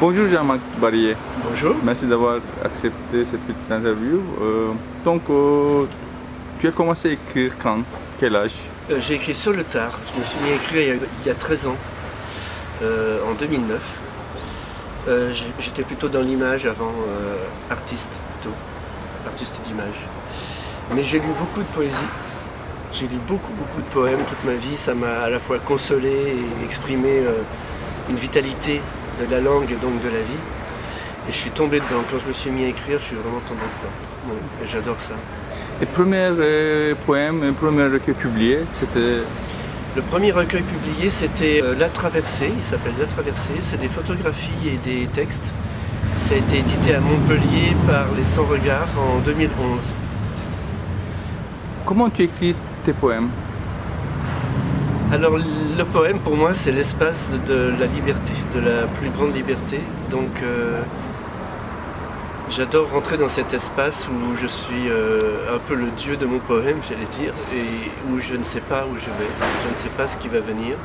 Bonjour Jean-Marc Barrier, Bonjour. merci d'avoir accepté cette petite interview. Tu as commencé à écrire quand? Quel âge? J'ai écrit sur le tard. Je me suis mis à écrire il y a 13 ans, en 2009. J'étais plutôt dans l'image avant, artiste d'image. Mais j'ai lu beaucoup de poésie. J'ai lu beaucoup de poèmes toute ma vie. Ça m'a à la fois consolé et exprimé une vitalité de la langue et donc de la vie. Et je suis tombé dedans. Quand je me suis mis à écrire, je suis vraiment tombé dedans. Ouais, et j'adore ça. Et premier poème, le premier recueil publié, c'était... Le premier recueil publié, c'était La Traversée. Il s'appelle La Traversée. C'est des photographies et des textes. Ça a été édité à Montpellier par les Sans Regards en 2011. Comment tu écris tes poèmes? Alors le poème pour moi c'est l'espace de la liberté, de la plus grande liberté. Donc j'adore rentrer dans cet espace où je suis un peu le dieu de mon poème, j'allais dire, et où je ne sais pas où je vais, je ne sais pas ce qui va venir.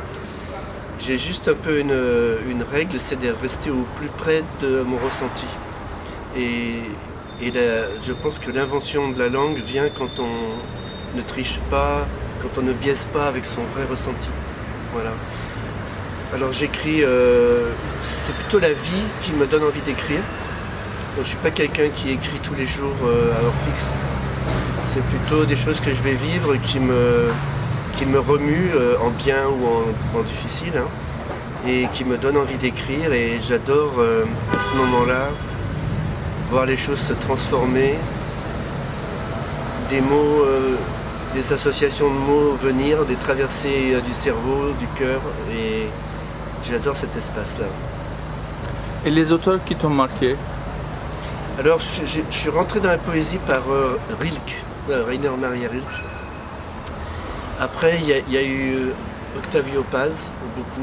J'ai juste un peu une règle, c'est de rester au plus près de mon ressenti. Et je pense que l'invention de la langue vient quand on ne triche pas, quand on ne biaise pas avec son vrai ressenti. Voilà. Alors j'écris, c'est plutôt la vie qui me donne envie d'écrire. Donc je ne suis pas quelqu'un qui écrit tous les jours à heure fixe. C'est plutôt des choses que je vais vivre qui me remuent en bien ou en difficile, hein, et qui me donnent envie d'écrire. Et j'adore à ce moment-là voir les choses se transformer, des mots, des associations de mots venir, des traversées du cerveau, du cœur, et j'adore cet espace-là. Et les auteurs qui t'ont marqué? Alors je suis rentré dans la poésie par Rilke, Rainer Maria Rilke. Après il y a eu Octavio Paz,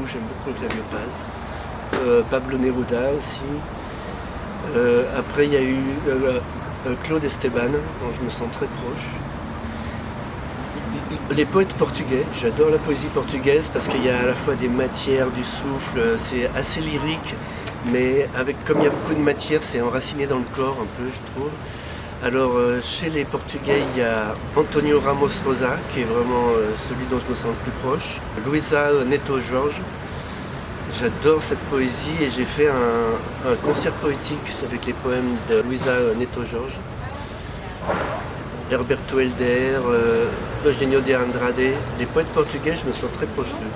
j'aime beaucoup Octavio Paz, Pablo Neruda aussi. Après il y a eu Claude Esteban, dont je me sens très proche. Les poètes portugais, j'adore la poésie portugaise parce qu'il y a à la fois des matières, du souffle, c'est assez lyrique, mais comme il y a beaucoup de matière, c'est enraciné dans le corps un peu, je trouve. Alors chez les Portugais, il y a Antonio Ramos Rosa, qui est vraiment celui dont je me sens le plus proche. Luisa Neto Jorge, j'adore cette poésie et j'ai fait un concert poétique avec les poèmes de Luisa Neto Jorge. Herberto Helder, Eugenio de Andrade, les poètes portugais, je me sens très proche d'eux.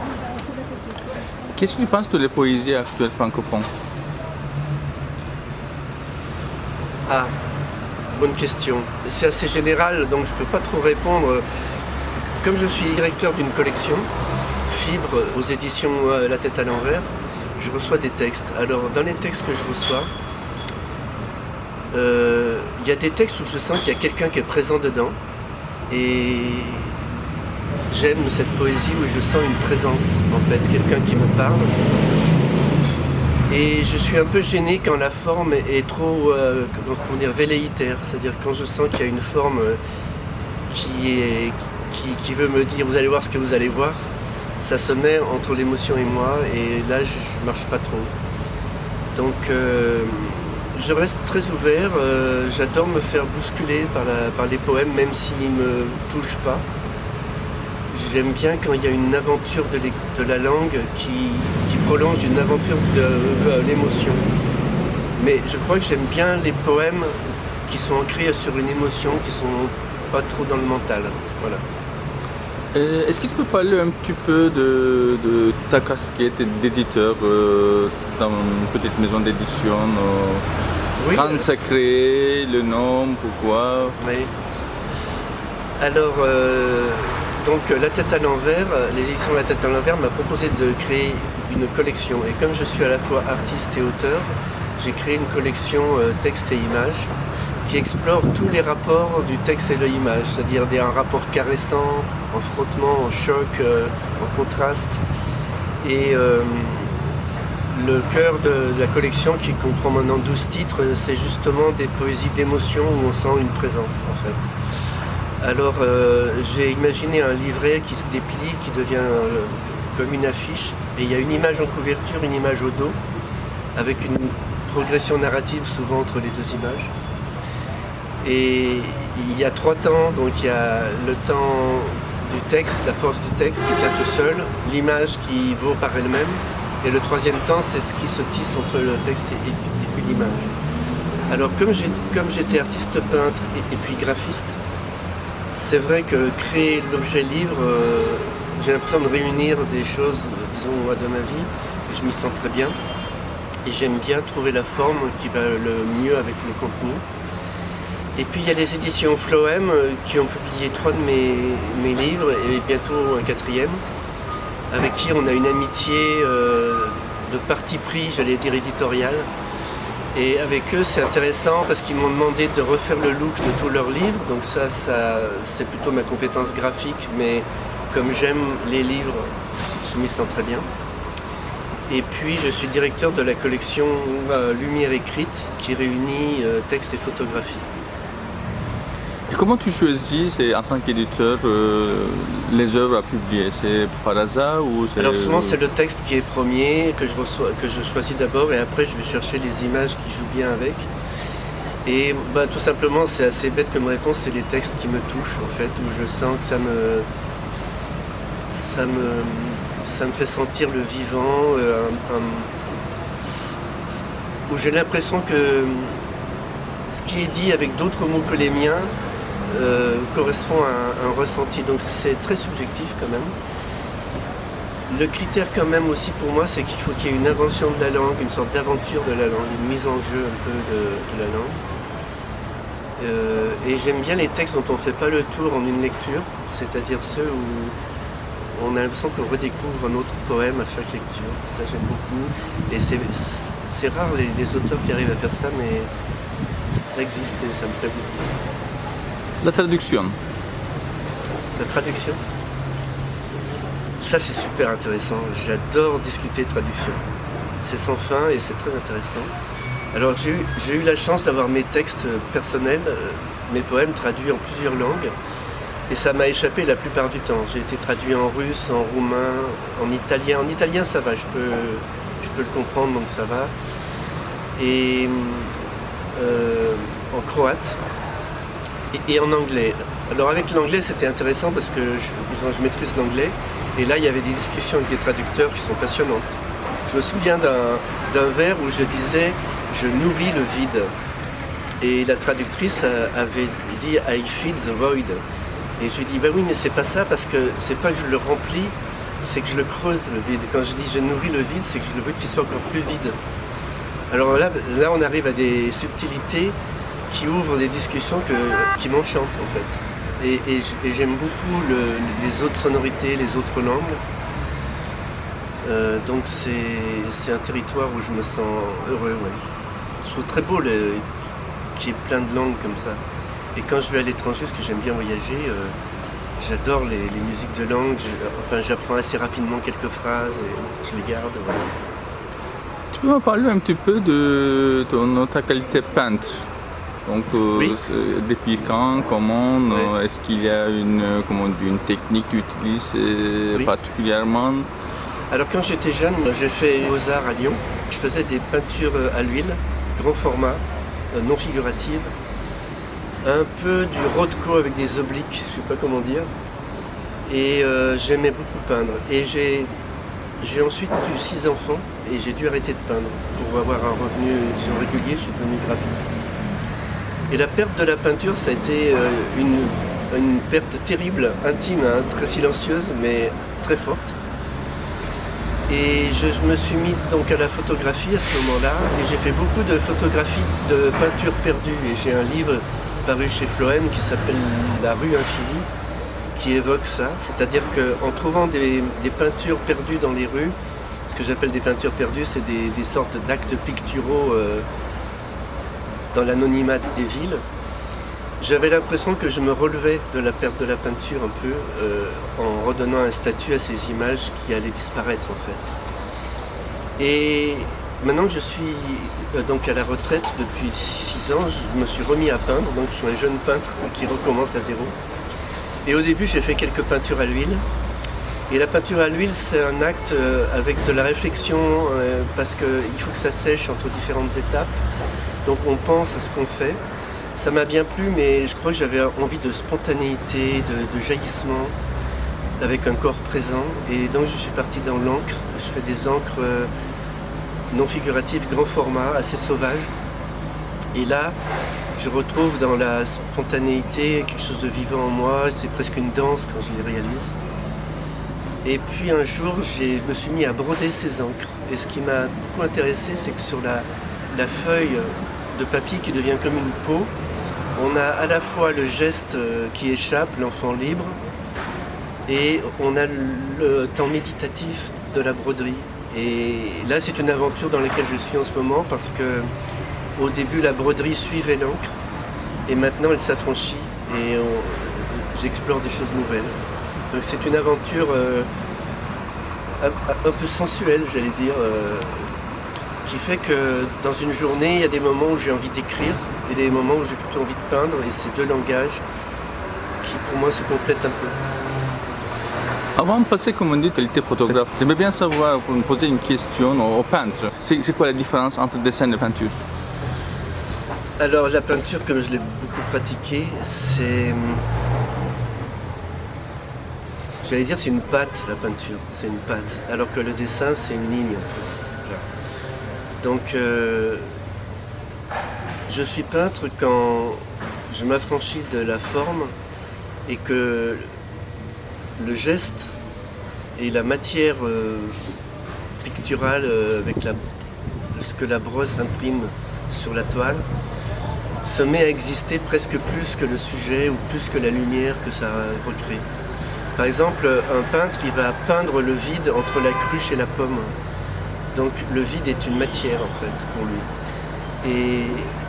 Qu'est-ce que tu penses de la poésie actuelle francophone? Ah, bonne question. C'est assez général, donc je ne peux pas trop répondre. Comme je suis directeur d'une collection, Fibre, aux éditions La Tête à l'envers, je reçois des textes. Alors, dans les textes que je reçois, il y a des textes où je sens qu'il y a quelqu'un qui est présent dedans. Et j'aime cette poésie où je sens une présence, en fait, quelqu'un qui me parle. Et je suis un peu gêné quand la forme est trop, comment dire, velléitaire. C'est-à-dire quand je sens qu'il y a une forme qui veut me dire « vous allez voir ce que vous allez voir », ça se met entre l'émotion et moi, et là je ne marche pas trop. Donc je reste très ouvert, j'adore me faire bousculer par les poèmes, même s'ils ne me touchent pas. J'aime bien quand il y a une aventure de la langue qui prolonge une aventure de l'émotion. Mais je crois que j'aime bien les poèmes qui sont ancrés sur une émotion, qui sont pas trop dans le mental. Voilà. Est-ce que tu peux parler un petit peu de ta casquette d'éditeur dans une petite maison d'édition? Oui. Quand ça crée, le nom, pourquoi? Oui. Alors, donc La Tête à l'envers, les éditions La Tête à l'envers m'a proposé de créer une collection. Et comme je suis à la fois artiste et auteur, j'ai créé une collection texte et images qui explore tous les rapports du texte et de l'image, c'est-à-dire un rapport caressant, en frottement, en choc, en contraste. Et le cœur de la collection, qui comprend maintenant 12 titres, c'est justement des poésies d'émotion où on sent une présence en fait. Alors j'ai imaginé un livret qui se déplie, qui devient comme une affiche, et il y a une image en couverture, une image au dos. avec une progression narrative souvent entre les deux images. Et il y a 3 temps, donc il y a le temps du texte, la force du texte qui tient tout seul, l'image qui vaut par elle-même, et le 3e temps, c'est ce qui se tisse entre le texte et puis l'image. Alors comme j'étais artiste peintre et puis graphiste, c'est vrai que créer l'objet livre, j'ai l'impression de réunir des choses, disons, de ma vie, et je m'y sens très bien. Et j'aime bien trouver la forme qui va le mieux avec le contenu. Et puis il y a les éditions Floem qui ont publié 3 de mes livres et bientôt un 4e, avec qui on a une amitié de parti pris, j'allais dire éditoriale. Et avec eux c'est intéressant parce qu'ils m'ont demandé de refaire le look de tous leurs livres, donc ça c'est plutôt ma compétence graphique, mais comme j'aime les livres, je m'y sens très bien. Et puis je suis directeur de la collection Lumière écrite qui réunit texte et photographie. Et comment tu choisis, en tant qu'éditeur, les œuvres à publier? C'est par hasard ou c'est... Alors souvent c'est le texte qui est premier, que je choisis d'abord et après je vais chercher les images qui jouent bien avec. Et tout simplement c'est assez bête comme réponse, c'est les textes qui me touchent en fait, où je sens que ça me fait sentir le vivant, où j'ai l'impression que ce qui est dit avec d'autres mots que les miens correspond à un ressenti, donc c'est très subjectif quand même. Le critère quand même aussi pour moi, c'est qu'il faut qu'il y ait une invention de la langue, une sorte d'aventure de la langue, une mise en jeu un peu de la langue. Et j'aime bien les textes dont on ne fait pas le tour en une lecture, c'est-à-dire ceux où on a l'impression qu'on redécouvre un autre poème à chaque lecture. Ça j'aime beaucoup. Et c'est rare les auteurs qui arrivent à faire ça, mais ça existe et ça me plaît beaucoup. La traduction. La traduction, ça c'est super intéressant. J'adore discuter traduction. C'est sans fin et c'est très intéressant. Alors j'ai eu la chance d'avoir mes textes personnels, mes poèmes traduits en plusieurs langues. Et ça m'a échappé la plupart du temps. J'ai été traduit en russe, en roumain, en italien. En italien ça va, je peux le comprendre donc ça va. Et en croate et en anglais. Alors avec l'anglais c'était intéressant parce que je maîtrise l'anglais et là il y avait des discussions avec les traducteurs qui sont passionnantes. Je me souviens d'un vers où je disais « je nourris le vide » et la traductrice avait dit « I feed the void ». Et je lui dis, oui, mais c'est pas ça, parce que c'est pas que je le remplis, c'est que je le creuse, le vide. Et quand je dis je nourris le vide, c'est que je veux qu'il soit encore plus vide. Alors là on arrive à des subtilités qui ouvrent des discussions qui m'enchantent, en fait. Et j'aime beaucoup les autres sonorités, les autres langues. Donc c'est un territoire où je me sens heureux, ouais. Je trouve très beau qu'il y ait plein de langues comme ça. Et quand je vais à l'étranger, parce que j'aime bien voyager, j'adore les musiques de langue. J'apprends assez rapidement quelques phrases et je les garde. Voilà. Tu peux me parler un petit peu de ta qualité peintre? Donc, oui. Depuis quand, comment, oui. Est-ce qu'il y a une technique que tu utilises oui. particulièrement? Alors quand j'étais jeune, j'ai fait Beaux-Arts à Lyon. Je faisais des peintures à l'huile, grand format, non figuratives. Un peu du Rothko avec des obliques, je ne sais pas comment dire. Et j'aimais beaucoup peindre. Et j'ai ensuite eu 6 enfants et j'ai dû arrêter de peindre pour avoir un revenu disons, régulier. Je suis devenu graphiste. Et la perte de la peinture, ça a été une perte terrible, intime, hein, très silencieuse, mais très forte. Et je me suis mis donc à la photographie à ce moment-là. Et j'ai fait beaucoup de photographies de peintures perdues. Et j'ai un livre paru chez Floem qui s'appelle La rue infinie, qui évoque ça. C'est-à-dire qu'en trouvant des peintures perdues dans les rues, ce que j'appelle des peintures perdues, c'est des sortes d'actes picturaux dans l'anonymat des villes, j'avais l'impression que je me relevais de la perte de la peinture un peu, en redonnant un statut à ces images qui allaient disparaître en fait. Et maintenant que je suis donc à la retraite depuis 6 ans, je me suis remis à peindre, donc je suis un jeune peintre qui recommence à zéro. Et au début j'ai fait quelques peintures à l'huile, Et la peinture à l'huile, c'est un acte avec de la réflexion, parce qu'il faut que ça sèche entre différentes étapes. Donc on pense à ce qu'on fait. Ça m'a bien plu, mais je crois que j'avais envie de spontanéité, de jaillissement, avec un corps présent. Et donc je suis parti dans l'encre. Je fais des encres non figuratives, grand format, assez sauvages. Et là, je retrouve dans la spontanéité quelque chose de vivant en moi. C'est presque une danse quand je les réalise. Et puis un jour, je me suis mis à broder ces encres. Et ce qui m'a beaucoup intéressé, c'est que sur la feuille de papier qui devient comme une peau, on a à la fois le geste qui échappe, l'enfant libre, et on a le temps méditatif de la broderie. Et là, c'est une aventure dans laquelle je suis en ce moment, parce que au début, la broderie suivait l'encre, et maintenant, elle s'affranchit, et j'explore des choses nouvelles. Donc c'est une aventure un peu sensuelle, j'allais dire, qui fait que dans une journée, il y a des moments où j'ai envie d'écrire et des moments où j'ai plutôt envie de peindre, et c'est deux langages qui pour moi se complètent un peu. Avant de passer, comme on dit, qualité photographe, j'aimerais bien savoir, pour me poser une question aux peintres. C'est quoi la différence entre dessin et peinture? Alors la peinture, comme je l'ai beaucoup pratiquée, j'allais dire c'est une pâte, la peinture, c'est une pâte, alors que le dessin c'est une ligne. Donc je suis peintre quand je m'affranchis de la forme et que le geste et la matière picturale avec ce que la brosse imprime sur la toile se met à exister presque plus que le sujet ou plus que la lumière que ça recrée. Par exemple, un peintre, il va peindre le vide entre la cruche et la pomme. Donc le vide est une matière en fait pour lui.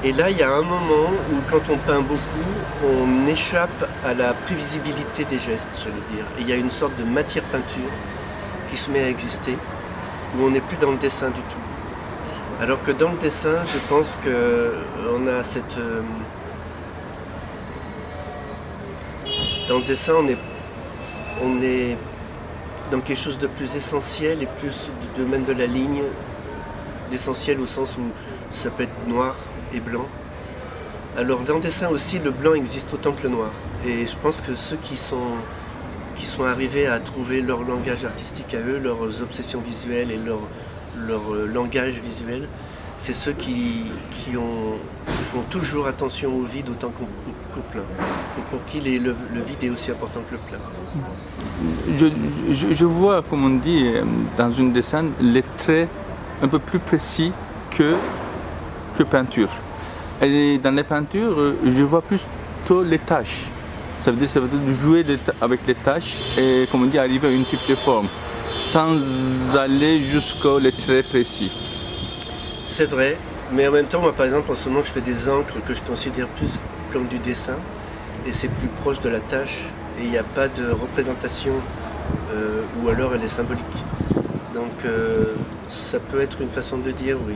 Et là, il y a un moment où quand on peint beaucoup, on échappe à la prévisibilité des gestes, j'allais dire. Et il y a une sorte de matière peinture qui se met à exister, où on n'est plus dans le dessin du tout. Alors que dans le dessin, je pense qu'on a cette... Dans le dessin, on est dans quelque chose de plus essentiel et plus du domaine de la ligne, d'essentiel au sens où ça peut être noir et blanc. Alors dans le dessin aussi, le blanc existe autant que le noir. Et je pense que ceux qui sont arrivés à trouver leur langage artistique à eux, leurs obsessions visuelles et leur langage visuel, c'est ceux qui font toujours attention au vide autant qu'au plein. Et pour qui le vide est aussi important que le plein. Je vois, comme on dit, dans une dessin, les traits un peu plus précis que peinture. Et dans les peintures, je vois plutôt les taches. Ça veut dire jouer avec les taches et, comme on dit, arriver à une type de forme, sans aller jusqu'aux traits précis. C'est vrai, mais en même temps, moi par exemple, en ce moment, je fais des encres que je considère plus comme du dessin, et c'est plus proche de la tâche, et il n'y a pas de représentation, ou alors elle est symbolique. Donc ça peut être une façon de dire, oui.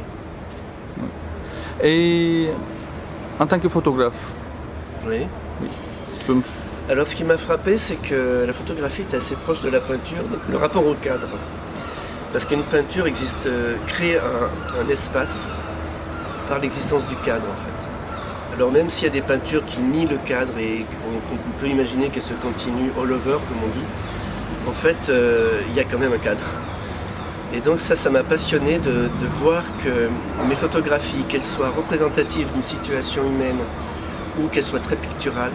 Et en tant que photographe? Oui. Alors ce qui m'a frappé, c'est que la photographie est assez proche de la peinture, donc le rapport au cadre. Parce qu'une peinture crée un espace par l'existence du cadre en fait. Alors même s'il y a des peintures qui nient le cadre et qu'on peut imaginer qu'elles se continuent all over comme on dit, en fait il y a quand même un cadre. Et donc ça m'a passionné de voir que mes photographies, qu'elles soient représentatives d'une situation humaine ou qu'elles soient très picturales,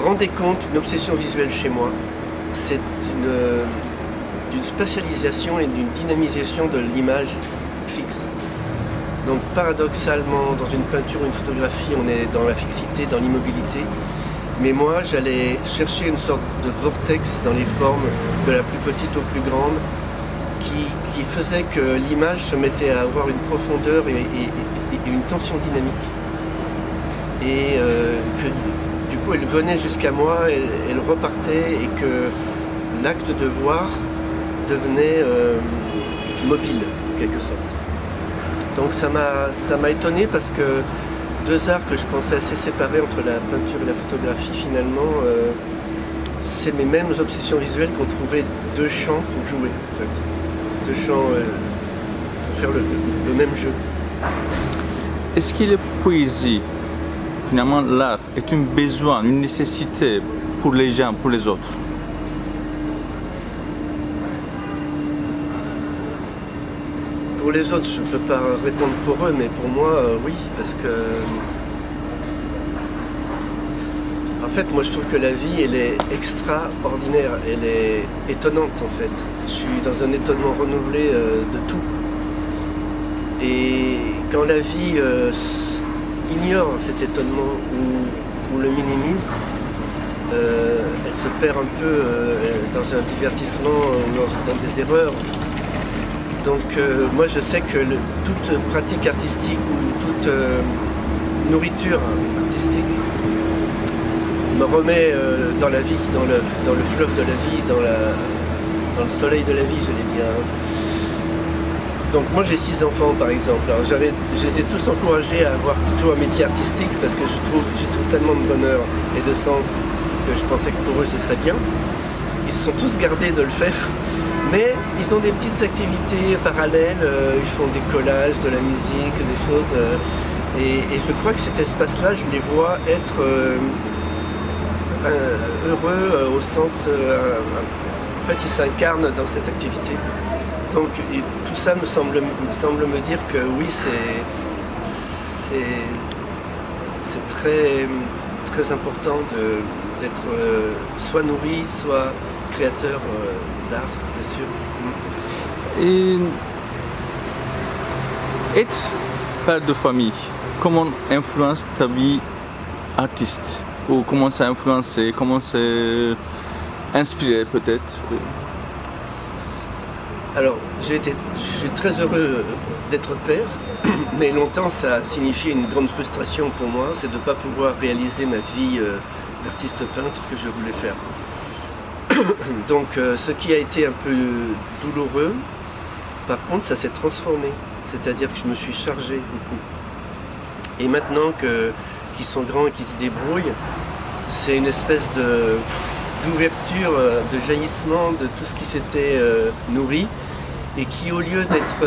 rendez compte d'une obsession visuelle chez moi. C'est d'une spatialisation et d'une dynamisation de l'image fixe. Donc paradoxalement, dans une peinture ou une photographie, on est dans la fixité, dans l'immobilité. Mais moi, j'allais chercher une sorte de vortex dans les formes, de la plus petite au plus grande, qui faisait que l'image se mettait à avoir une profondeur et une tension dynamique. Et que du coup, elle venait jusqu'à moi, elle repartait, et que l'acte de voir devenait mobile, en quelque sorte. Donc ça m'a étonné parce que deux arts que je pensais assez séparés entre la peinture et la photographie, finalement, c'est mes mêmes obsessions visuelles qu'on trouvait deux champs pour jouer, en fait. Deux champs pour faire le même jeu. Est-ce que la poésie, finalement l'art, est un besoin, une nécessité pour les gens, pour les autres? Pour les autres, je ne peux pas répondre pour eux, mais pour moi, oui, parce que... En fait, moi je trouve que la vie, elle est extraordinaire, elle est étonnante en fait. Je suis dans un étonnement renouvelé de tout. Et quand la vie ignore cet étonnement ou le minimise, elle se perd un peu dans un divertissement ou dans des erreurs. Donc moi je sais que toute pratique artistique ou toute nourriture artistique me remet dans la vie, dans le fleuve de la vie, dans le soleil de la vie, j'allais dire. Donc moi j'ai 6 enfants par exemple. Alors, je les ai tous encouragés à avoir plutôt un métier artistique parce que j'y trouve tellement de bonheur et de sens que je pensais que pour eux ce serait bien. Ils se sont tous gardés de le faire, mais ils ont des petites activités parallèles, ils font des collages, de la musique, des choses. Et je crois que cet espace-là, je les vois être heureux au sens... en fait, ils s'incarnent dans cette activité. Donc tout ça me semble me dire que oui, c'est très, très important d'être soit nourri, soit créateur d'art, bien sûr. Et être père de famille, comment influence ta vie artiste? Ou comment ça a influencé, comment c'est inspiré peut-être? Alors, je suis très heureux d'être père, mais longtemps ça a signifié une grande frustration pour moi, c'est de ne pas pouvoir réaliser ma vie d'artiste peintre que je voulais faire. Donc ce qui a été un peu douloureux, par contre ça s'est transformé, c'est-à-dire que je me suis chargé beaucoup. Et maintenant qu'ils sont grands et qu'ils se débrouillent, c'est une espèce d'ouverture, de jaillissement de tout ce qui s'était nourri et qui, au lieu d'être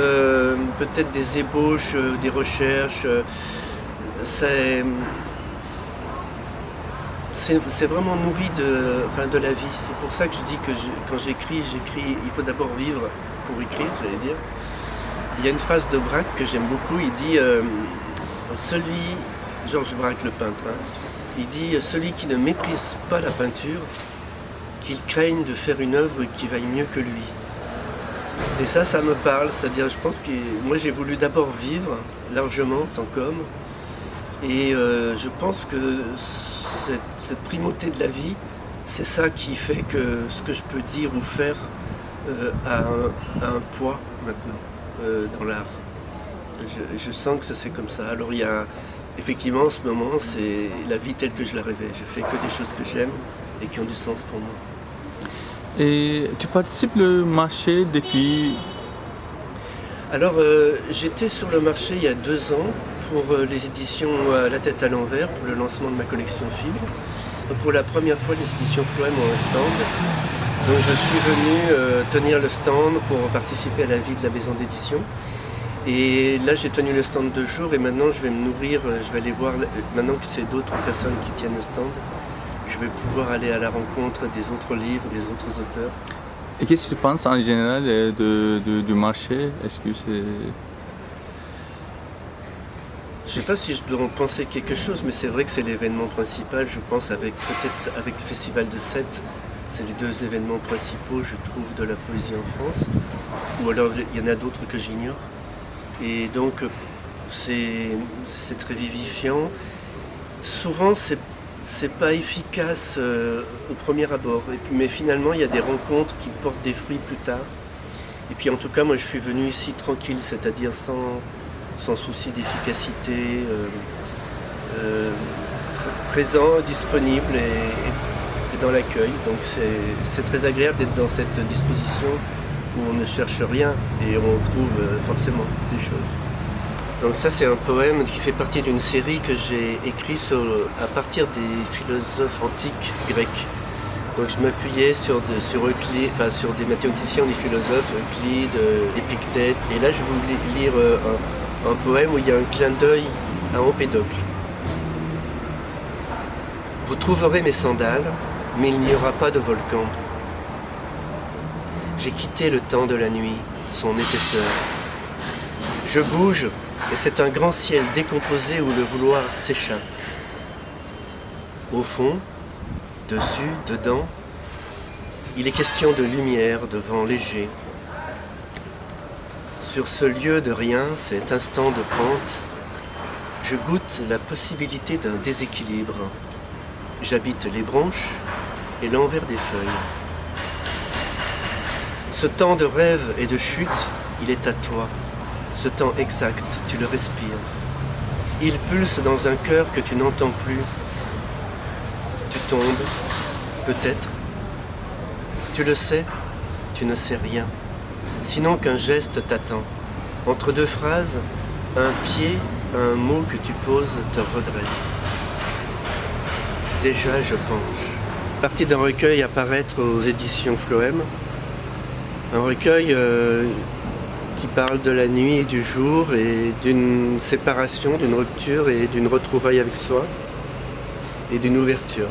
peut-être des ébauches, des recherches, c'est vraiment nourri de la vie. C'est pour ça que je dis que quand j'écris, il faut d'abord vivre pour écrire, j'allais dire. Il y a une phrase de Braque que j'aime beaucoup, il dit Georges Braque le peintre, hein, il dit « Celui qui ne méprise pas la peinture, qu'il craigne de faire une œuvre qui vaille mieux que lui ». Et ça me parle, c'est-à-dire je pense que moi j'ai voulu d'abord vivre largement en tant qu'homme, et je pense que cette primauté de la vie, c'est ça qui fait que ce que je peux dire ou faire a un poids maintenant dans l'art. Je sens que c'est comme ça. Alors il y a effectivement en ce moment, c'est la vie telle que je la rêvais. Je fais que des choses que j'aime et qui ont du sens pour moi. Et tu participes au marché depuis... Alors j'étais sur le marché il y a 2 ans pour les éditions La Tête à l'envers, pour le lancement de ma collection Fibre. Pour la première fois, les éditions Floem ont un stand. Donc je suis venu tenir le stand pour participer à la vie de la maison d'édition. Et là j'ai tenu le stand 2 jours et maintenant je vais me nourrir, je vais aller voir, maintenant que c'est d'autres personnes qui tiennent le stand, je vais pouvoir aller à la rencontre des autres livres, des autres auteurs. Et qu'est-ce que tu penses en général du marché? Est-ce que c'est... Je ne sais pas si je dois en penser quelque chose, mais c'est vrai que c'est l'événement principal, je pense, peut-être avec le Festival de Sète. C'est les 2 événements principaux, je trouve, de la poésie en France. Ou alors il y en a d'autres que j'ignore. Et donc c'est très vivifiant. Souvent c'est pas efficace au premier abord. Mais finalement il y a des rencontres qui portent des fruits plus tard. Et puis en tout cas moi je suis venu ici tranquille, c'est-à-dire sans souci d'efficacité, présent, disponible et dans l'accueil. Donc c'est très agréable d'être dans cette disposition où on ne cherche rien et on trouve forcément des choses. Donc ça c'est un poème qui fait partie d'une série que j'ai écrite à partir des philosophes antiques grecs. Donc je m'appuyais sur Euclide, enfin, sur des mathématiciens, des philosophes, Euclide, Épictète. Et là je voulais lire un poème où il y a un clin d'œil à Empédocle. Vous trouverez mes sandales, mais il n'y aura pas de volcan. J'ai quitté le temps de la nuit, son épaisseur. Je bouge, et c'est un grand ciel décomposé où le vouloir s'échappe. Au fond, dessus, dedans, il est question de lumière, de vent léger. Sur ce lieu de rien, cet instant de pente, je goûte la possibilité d'un déséquilibre. J'habite les branches et l'envers des feuilles. Ce temps de rêve et de chute, il est à toi. Ce temps exact, tu le respires. Il pulse dans un cœur que tu n'entends plus. Tu tombes, peut-être. Tu le sais, tu ne sais rien. Sinon qu'un geste t'attend. Entre deux phrases, un pied, un mot que tu poses te redresse. Déjà je penche. Partie d'un recueil à paraître aux éditions Floem. Un recueil qui parle de la nuit et du jour et d'une séparation, d'une rupture et d'une retrouvaille avec soi et d'une ouverture.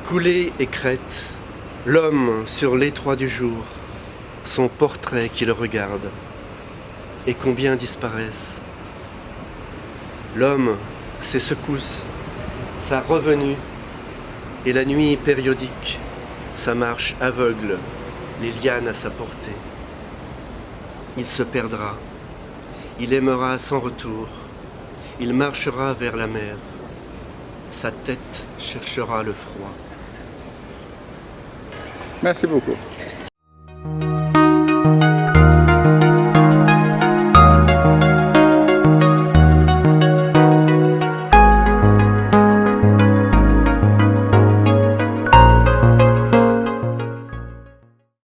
Coulée et crête, l'homme sur l'étroit du jour, son portrait qui le regarde, et combien disparaissent. L'homme, ses secousses, sa revenue, et la nuit périodique, sa marche aveugle, les lianes à sa portée. Il se perdra, il aimera sans retour, il marchera vers la mer, sa tête cherchera le froid. Merci beaucoup.